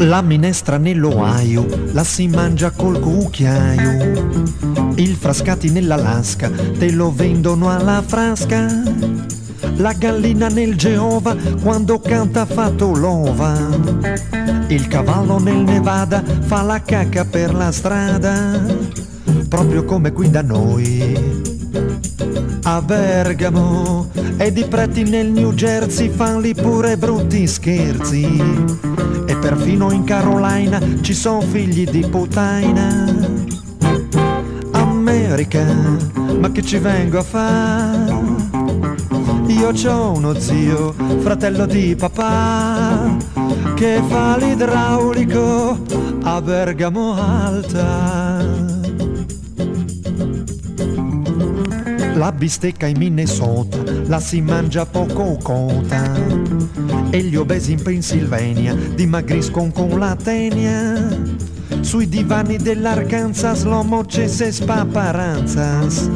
La minestra nell'Ohio la si mangia col cucchiaio. Il Frascati nell'Alaska te lo vendono alla frasca. La gallina nel Geova quando canta ha fatto l'ova. Il cavallo nel Nevada fa la cacca per la strada. Proprio come qui da noi a Bergamo. Ed i preti nel New Jersey fan lì pure brutti scherzi. E perfino in Carolina ci son figli di puttaina. America, ma che ci vengo a fare? Io c'ho uno zio, fratello di papà, che fa l'idraulico a Bergamo Alta. La bistecca in Minnesota la si mangia poco cota. E gli obesi in Pennsylvania dimagriscono con la tenia. Sui divani dell'Arkansas l'uomo cesse spaparanzas.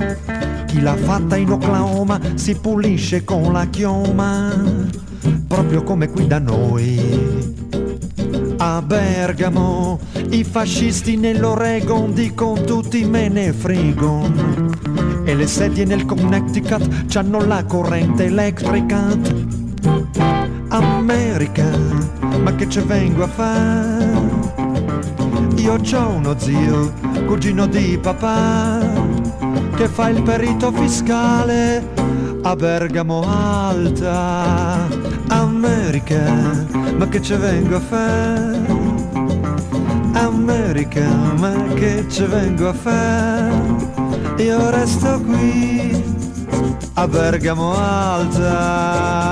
Chi l'ha fatta in Oklahoma si pulisce con la chioma. Proprio come qui da noi a Bergamo. I fascisti nell'Oregon dicono tutti me ne frego. E le sedie nel Connecticut c'hanno la corrente elettrica. America, ma che ce vengo a fare? Io c'ho uno zio, cugino di papà, che fa il perito fiscale a Bergamo Alta. America, ma che ce vengo a fare? America, ma che ce vengo a fare? Io resto qui a Bergamo Alta.